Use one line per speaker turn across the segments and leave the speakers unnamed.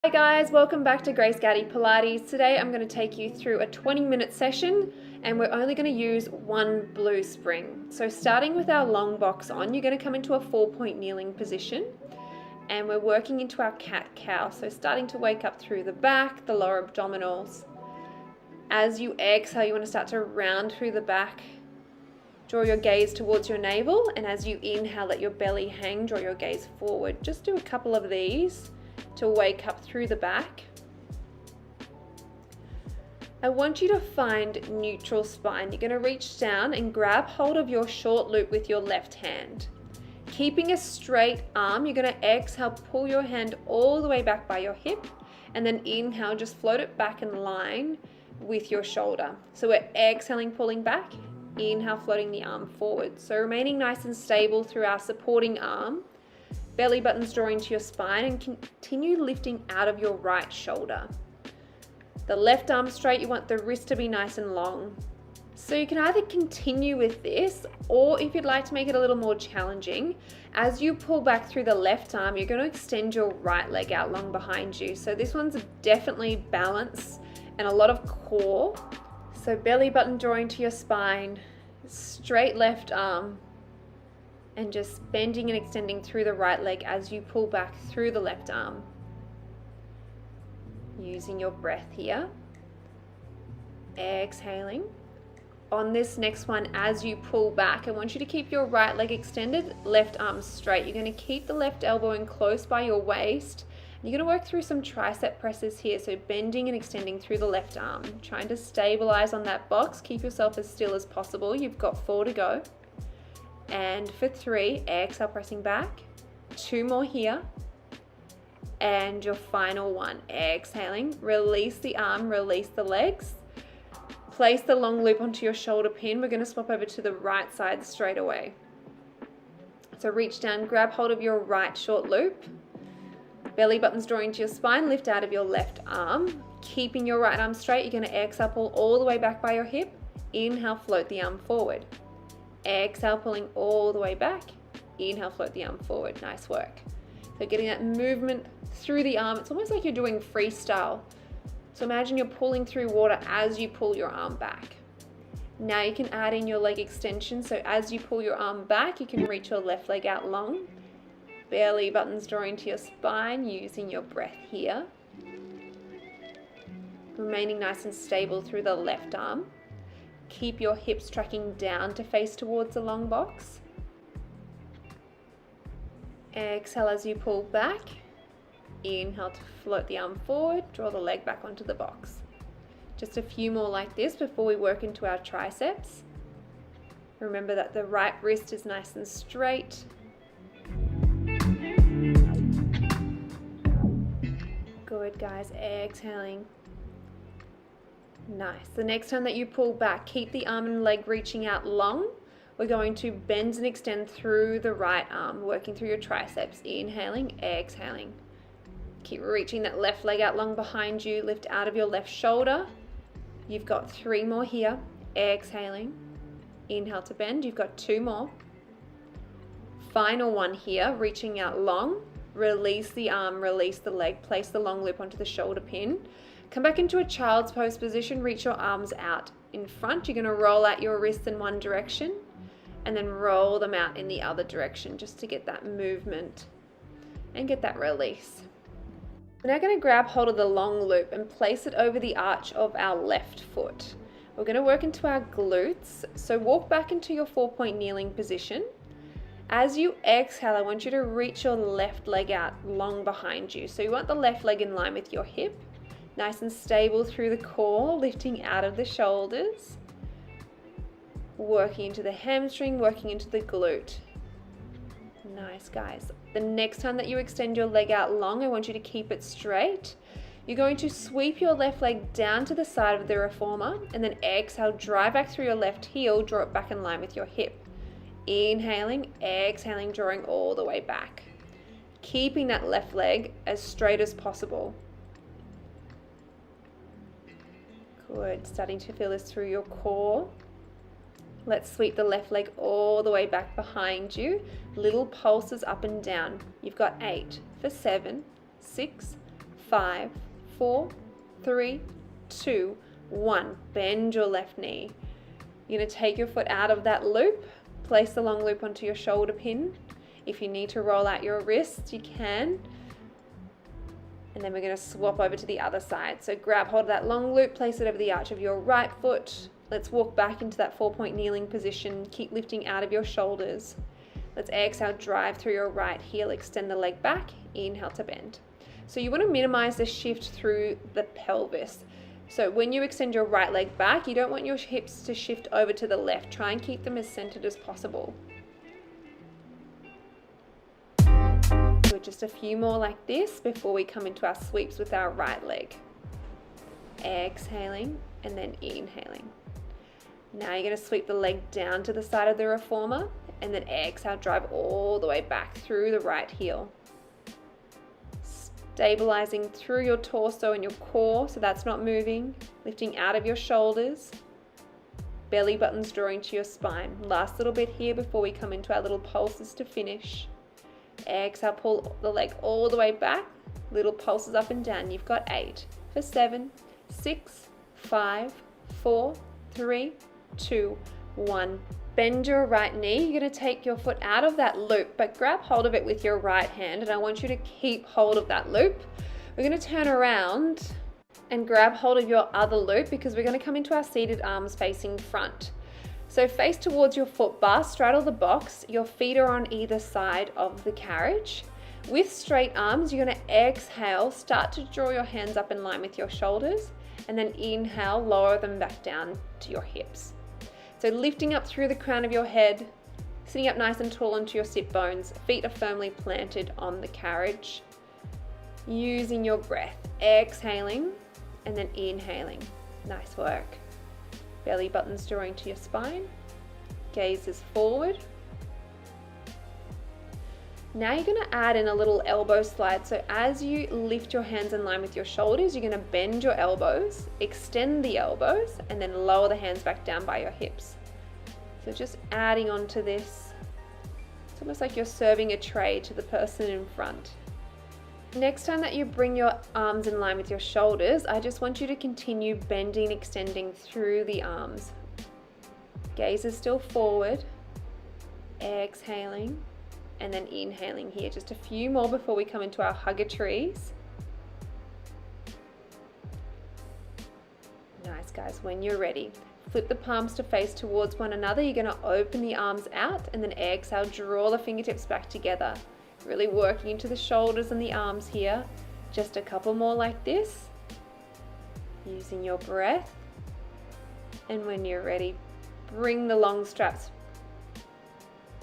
Hi guys, welcome back to Grace Gowdy Pilates. Today I'm going to take you through a 20-minute session and we're only going to use one blue spring. So starting with our long box on, you're going to come into a 4-point kneeling position and we're working into our cat-cow. So starting to wake up through the back, the lower abdominals. As you exhale, you want to start to round through the back. Draw your gaze towards your navel, and as you inhale, let your belly hang, draw your gaze forward. Just do a couple of these to wake up through the back. I want you to find neutral spine. You're going to reach down and grab hold of your short loop with your left hand. Keeping a straight arm, you're going to exhale, pull your hand all the way back by your hip, and then inhale, just float it back in line with your shoulder. So we're exhaling, pulling back, inhale, floating the arm forward. So remaining nice and stable through our supporting arm. Belly buttons drawing to your spine and continue lifting out of your right shoulder. The left arm straight, you want the wrist to be nice and long. So you can either continue with this, or if you'd like to make it a little more challenging, as you pull back through the left arm, you're going to extend your right leg out long behind you. So this one's definitely balance and a lot of core. So belly button drawing to your spine, straight left arm, and just bending and extending through the right leg as you pull back through the left arm. Using your breath here. Exhaling. On this next one, as you pull back, I want you to keep your right leg extended, left arm straight. You're going to keep the left elbow in close by your waist. You're going to work through some tricep presses here, so bending and extending through the left arm. Trying to stabilize on that box. Keep yourself as still as possible. You've got 4 to go. And for 3, exhale, pressing back. 2 more here. And your final one, exhaling. Release the arm, release the legs. Place the long loop onto your shoulder pin. We're going to swap over to the right side straight away. So reach down, grab hold of your right short loop. Belly buttons drawing to your spine, lift out of your left arm. Keeping your right arm straight, you're going to exhale, pull all the way back by your hip. Inhale, float the arm forward. Exhale, pulling all the way back. Inhale, float the arm forward. Nice work. So getting that movement through the arm. It's almost like you're doing freestyle. So imagine you're pulling through water as you pull your arm back. Now you can add in your leg extension. So as you pull your arm back, you can reach your left leg out long. Belly buttons drawing to your spine, using your breath here. Remaining nice and stable through the left arm. Keep your hips tracking down to face towards the long box. Exhale as you pull back. Inhale to float the arm forward, draw the leg back onto the box. Just a few more like this before we work into our triceps. Remember that the right wrist is nice and straight. Good, guys. Exhaling. Nice. The next time that you pull back, keep the arm and leg reaching out long. We're going to bend and extend through the right arm, working through your triceps. Inhaling, exhaling. Keep reaching that left leg out long behind you. Lift out of your left shoulder. You've got 3 more here. Exhaling. Inhale to bend. You've got 2 more. Final one here, reaching out long. Release the arm, release the leg. Place the long loop onto the shoulder pin. Come back into a child's pose position. Reach your arms out in front. You're going to roll out your wrists in one direction and then roll them out in the other direction just to get that movement and get that release. We're now going to grab hold of the long loop and place it over the arch of our left foot. We're going to work into our glutes. So walk back into your 4-point kneeling position. As you exhale, I want you to reach your left leg out long behind you. So you want the left leg in line with your hip. Nice and stable through the core, lifting out of the shoulders. Working into the hamstring, working into the glute. Nice, guys. The next time that you extend your leg out long, I want you to keep it straight. You're going to sweep your left leg down to the side of the reformer and then exhale, drive back through your left heel, draw it back in line with your hip. Inhaling, exhaling, drawing all the way back. Keeping that left leg as straight as possible. Good, starting to feel this through your core. Let's sweep the left leg all the way back behind you. Little pulses up and down. You've got 8 for 7, 6, 5, 4, 3, 2, 1. Bend your left knee. You're going to take your foot out of that loop, place the long loop onto your shoulder pin. If you need to roll out your wrists, you can. And then we're going to swap over to the other side. So grab hold of that long loop, place it over the arch of your right foot. Let's walk back into that 4-point kneeling position. Keep lifting out of your shoulders. Let's exhale, drive through your right heel, extend the leg back, inhale to bend. So you want to minimize the shift through the pelvis. So when you extend your right leg back, you don't want your hips to shift over to the left. Try and keep them as centered as possible. Do just a few more like this before we come into our sweeps with our right leg. Exhaling and then inhaling. Now you're going to sweep the leg down to the side of the reformer and then exhale, drive all the way back through the right heel. Stabilizing through your torso and your core so that's not moving. Lifting out of your shoulders. Belly buttons drawing to your spine. Last little bit here before we come into our little pulses to finish. Exhale, pull the leg all the way back. Little pulses up and down. You've got 8 for 7, 6, 5, 4, 3, 2, 1. Bend your right knee. You're going to take your foot out of that loop, but grab hold of it with your right hand, and I want you to keep hold of that loop. We're going to turn around and grab hold of your other loop because we're going to come into our seated arms facing front. So face towards your foot bar, straddle the box. Your feet are on either side of the carriage. With straight arms, you're going to exhale, start to draw your hands up in line with your shoulders, and then inhale, lower them back down to your hips. So lifting up through the crown of your head, sitting up nice and tall onto your sit bones, feet are firmly planted on the carriage. Using your breath, exhaling and then inhaling. Nice work. Belly buttons drawing to your spine, gaze is forward. Now you're going to add in a little elbow slide. So as you lift your hands in line with your shoulders, you're going to bend your elbows, extend the elbows, and then lower the hands back down by your hips. So just adding on to this. It's almost like you're serving a tray to the person in front. Next time that you bring your arms in line with your shoulders, I just want you to continue bending, extending through the arms. Gaze is still forward. Exhaling. And then inhaling here. Just a few more before we come into our hugger trees. Nice, guys. When you're ready, flip the palms to face towards one another. You're going to open the arms out and then exhale, draw the fingertips back together. Really working into the shoulders and the arms here. Just a couple more like this. Using your breath. And when you're ready, bring the long straps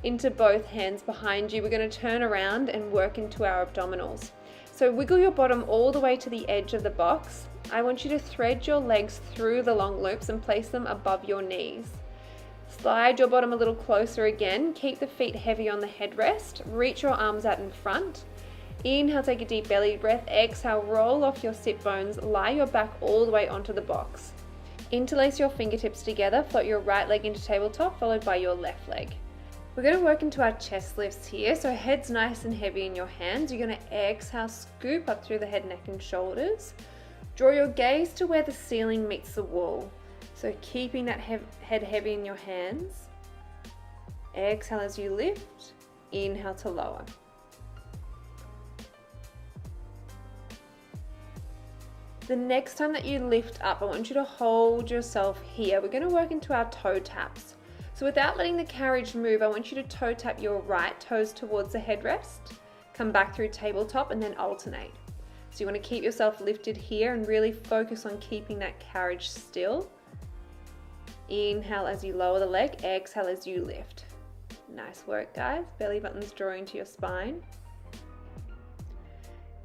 into both hands behind you. We're going to turn around and work into our abdominals. So wiggle your bottom all the way to the edge of the box. I want you to thread your legs through the long loops and place them above your knees. Slide your bottom a little closer again. Keep the feet heavy on the headrest. Reach your arms out in front. Inhale, take a deep belly breath. Exhale, roll off your sit bones. Lie your back all the way onto the box. Interlace your fingertips together. Float your right leg into tabletop, followed by your left leg. We're going to work into our chest lifts here. So head's nice and heavy in your hands. You're going to exhale, scoop up through the head, neck and shoulders. Draw your gaze to where the ceiling meets the wall. So keeping that head heavy in your hands. Exhale as you lift. Inhale to lower. The next time that you lift up, I want you to hold yourself here. We're going to work into our toe taps. So without letting the carriage move, I want you to toe tap your right toes towards the headrest, come back through tabletop and then alternate. So you want to keep yourself lifted here and really focus on keeping that carriage still. Inhale as you lower the leg, exhale as you lift. Nice work, guys. Belly buttons drawing to your spine.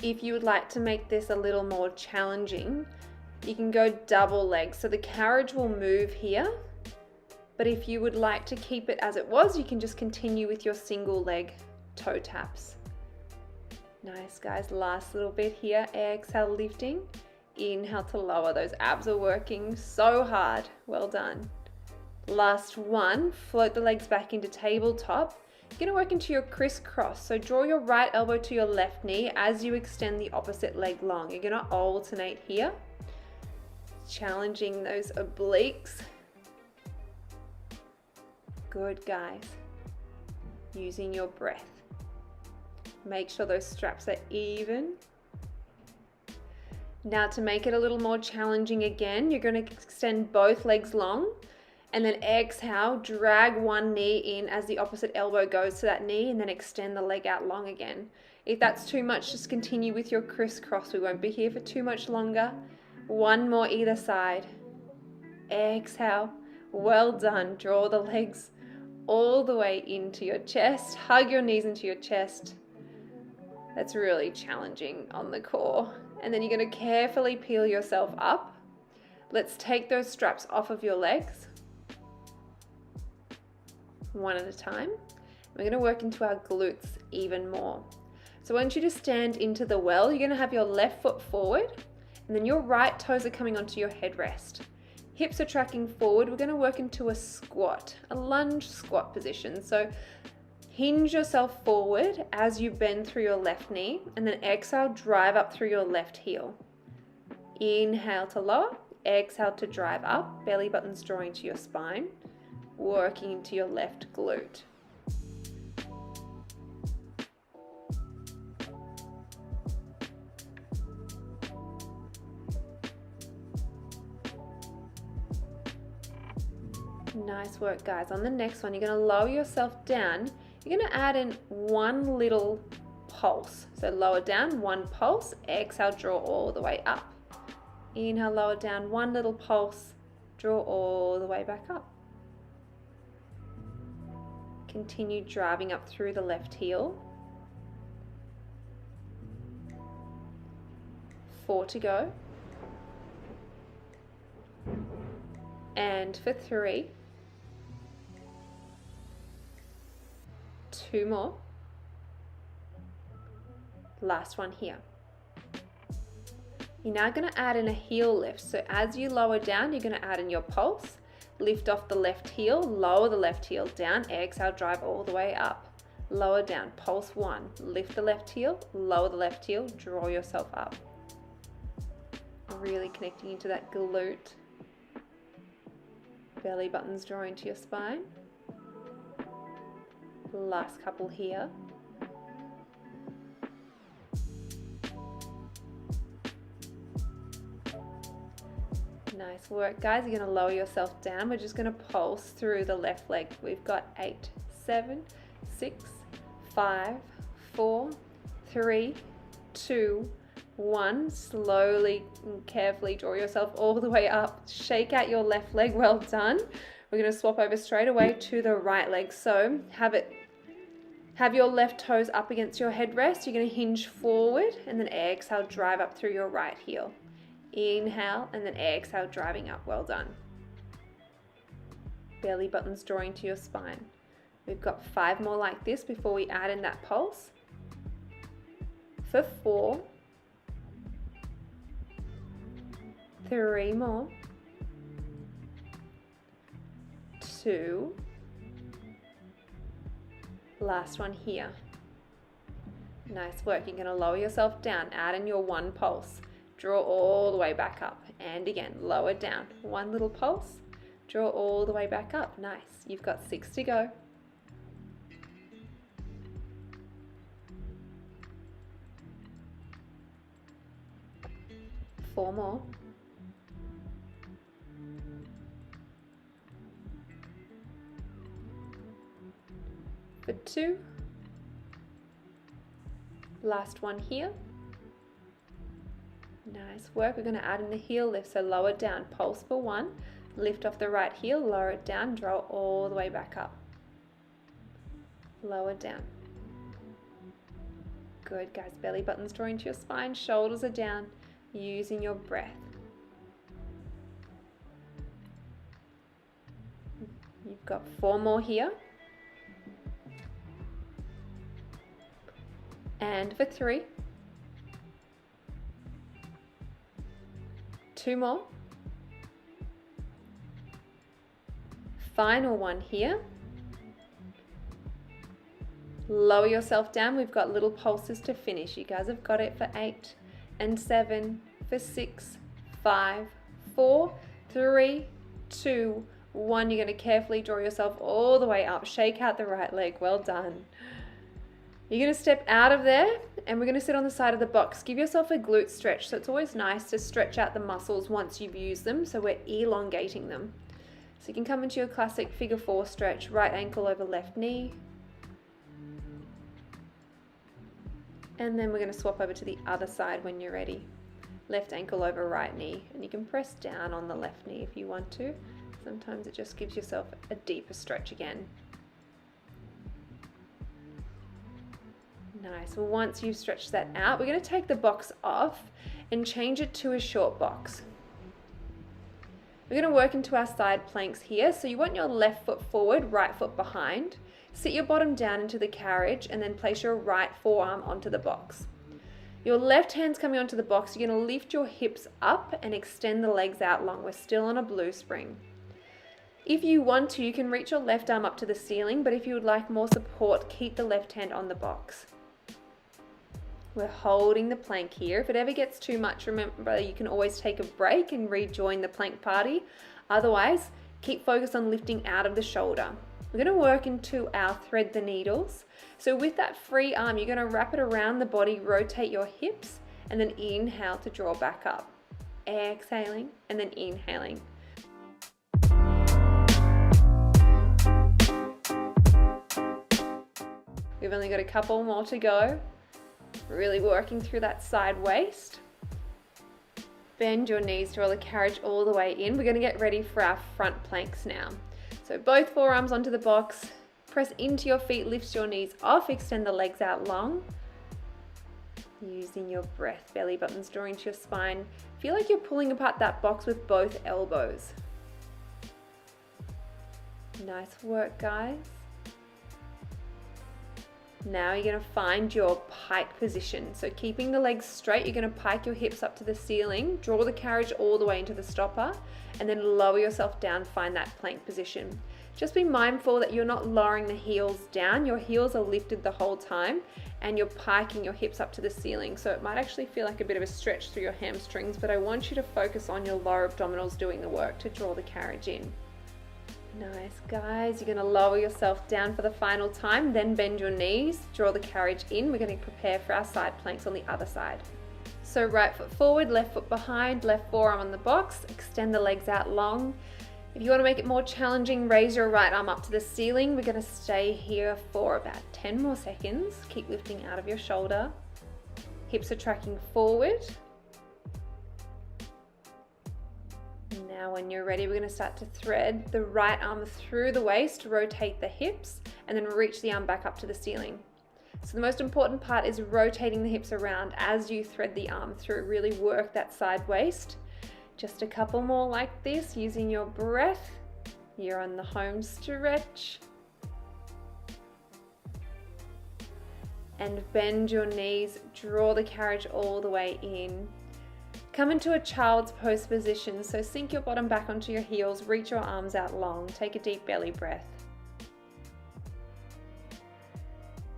If you would like to make this a little more challenging, you can go double legs. So the carriage will move here. But if you would like to keep it as it was, you can just continue with your single leg toe taps. Nice, guys. Last little bit here. Exhale, lifting. Inhale to lower. Those abs are working so hard. Well done. Last one. Float the legs back into tabletop. You're going to work into your crisscross. So draw your right elbow to your left knee as you extend the opposite leg long. You're going to alternate here, challenging those obliques. Good, guys. Using your breath. Make sure those straps are even. Now to make it a little more challenging again, you're going to extend both legs long and then exhale, drag one knee in as the opposite elbow goes to that knee and then extend the leg out long again. If that's too much, just continue with your crisscross. We won't be here for too much longer. One more either side. Exhale. Well done. Draw the legs all the way into your chest. Hug your knees into your chest. That's really challenging on the core. And then you're going to carefully peel yourself up. Let's take those straps off of your legs. One at a time. We're going to work into our glutes even more. So I want you to stand into the well. You're going to have your left foot forward and then your right toes are coming onto your headrest. Hips are tracking forward. We're going to work into a squat, a lunge squat position. So hinge yourself forward as you bend through your left knee and then exhale, drive up through your left heel. Inhale to lower, exhale to drive up, belly buttons drawing to your spine, working into your left glute. Nice work, guys. On the next one, you're going to lower yourself down. You're going to add in one little pulse. So lower down, one pulse, exhale, draw all the way up. Inhale, lower down, one little pulse, draw all the way back up. Continue driving up through the left heel. 4 to go. And for 3. 2 more. Last one here. You're now going to add in a heel lift. So as you lower down, you're going to add in your pulse. Lift off the left heel, lower the left heel down, exhale, drive all the way up. Lower down, pulse 1. Lift the left heel, lower the left heel, draw yourself up. Really connecting into that glute. Belly buttons drawing to your spine. Last couple here. Nice work, guys. You're going to lower yourself down. We're just going to pulse through the left leg. We've got 8, 7, 6, 5, 4, 3, 2, 1. Slowly and carefully draw yourself all the way up. Shake out your left leg. Well done. We're going to swap over straight away to the right leg. So have your left toes up against your headrest. You're going to hinge forward and then exhale, drive up through your right heel. Inhale and then exhale, driving up. Well done. Belly buttons drawing to your spine. We've got 5 more like this before we add in that pulse. For 4. 3 more. 2. Last one here. Nice work. You're going to lower yourself down. Add in your 1 pulse. Draw all the way back up. And again, lower down. 1 little pulse. Draw all the way back up. Nice. You've got 6 to go. Four more. For 2. Last one here. Nice work. We're going to add in the heel lift. So lower down, pulse for 1. Lift off the right heel, lower it down, draw all the way back up. Lower down. Good, guys. Belly buttons drawing to your spine, shoulders are down, using your breath. You've got 4 more here. And for 3. 2 more. Final one here. Lower yourself down. We've got little pulses to finish. You guys have got it for 8 and 7, for 6, 5, 4, 3, 2, 1. You're going to carefully draw yourself all the way up. Shake out the right leg. Well done. You're going to step out of there and we're going to sit on the side of the box. Give yourself a glute stretch. So it's always nice to stretch out the muscles once you've used them. So we're elongating them. So you can come into your classic figure 4 stretch, right ankle over left knee. And then we're going to swap over to the other side when you're ready. Left ankle over right knee. And you can press down on the left knee if you want to. Sometimes it just gives yourself a deeper stretch again. Nice. Well, once you've stretched that out, we're going to take the box off and change it to a short box. We're going to work into our side planks here. So you want your left foot forward, right foot behind. Sit your bottom down into the carriage and then place your right forearm onto the box. Your left hand's coming onto the box. You're going to lift your hips up and extend the legs out long. We're still on a blue spring. If you want to, you can reach your left arm up to the ceiling, but if you would like more support, keep the left hand on the box. We're holding the plank here. If it ever gets too much, remember you can always take a break and rejoin the plank party. Otherwise, keep focused on lifting out of the shoulder. We're going to work into our thread the needles. So with that free arm, you're going to wrap it around the body, rotate your hips, and then inhale to draw back up. Exhaling, and then inhaling. We've only got a couple more to go. Really working through that side waist. Bend your knees, draw the carriage all the way in. We're going to get ready for our front planks now. So both forearms onto the box, press into your feet, lift your knees off, extend the legs out long. Using your breath, belly buttons drawing to your spine. Feel like you're pulling apart that box with both elbows. Nice work, guys. Now you're going to find your pike position. So keeping the legs straight, you're going to pike your hips up to the ceiling, draw the carriage all the way into the stopper, and then lower yourself down, find that plank position. Just be mindful that you're not lowering the heels down. Your heels are lifted the whole time and you're piking your hips up to the ceiling. So it might actually feel like a bit of a stretch through your hamstrings, but I want you to focus on your lower abdominals doing the work to draw the carriage in. Nice, guys. You're going to lower yourself down for the final time, then bend your knees, draw the carriage in. We're going to prepare for our side planks on the other side. So right foot forward, left foot behind, left forearm on the box, extend the legs out long. If you want to make it more challenging, raise your right arm up to the ceiling. We're going to stay here for about 10 more seconds. Keep lifting out of your shoulder. Hips are tracking forward. Now when you're ready, we're going to start to thread the right arm through the waist, rotate the hips, and then reach the arm back up to the ceiling. So the most important part is rotating the hips around as you thread the arm through. Really work that side waist. Just a couple more like this, using your breath. You're on the home stretch. And bend your knees, draw the carriage all the way in. Come into a child's pose position, so sink your bottom back onto your heels, reach your arms out long, take a deep belly breath.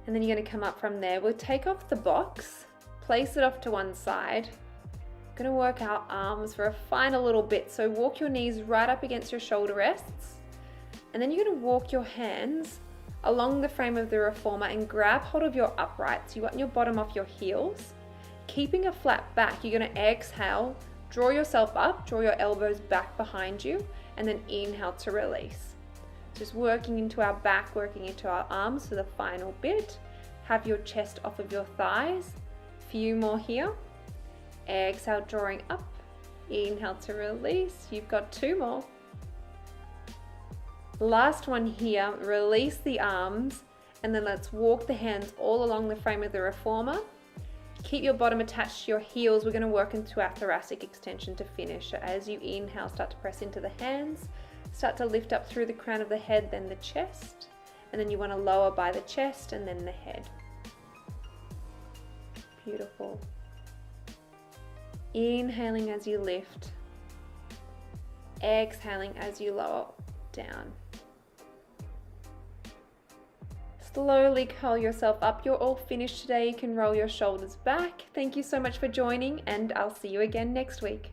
And then you're going to come up from there. We'll take off the box, place it off to one side. We're going to work our arms for a final little bit, so walk your knees right up against your shoulder rests, and then you're going to walk your hands along the frame of the reformer and grab hold of your uprights. You want your bottom off your heels. Keeping a flat back, you're going to exhale, draw yourself up, draw your elbows back behind you, and then inhale to release. Just working into our back, working into our arms for the final bit. Have your chest off of your thighs. Few more here. Exhale, drawing up. Inhale to release. You've got 2 more. Last one here. Release the arms, and then let's walk the hands all along the frame of the reformer. Keep your bottom attached to your heels. We're going to work into our thoracic extension to finish. So as you inhale, start to press into the hands. Start to lift up through the crown of the head, then the chest. And then you want to lower by the chest and then the head. Beautiful. Inhaling as you lift. Exhaling as you lower down. Slowly curl yourself up. You're all finished today. You can roll your shoulders back. Thank you so much for joining, and I'll see you again next week.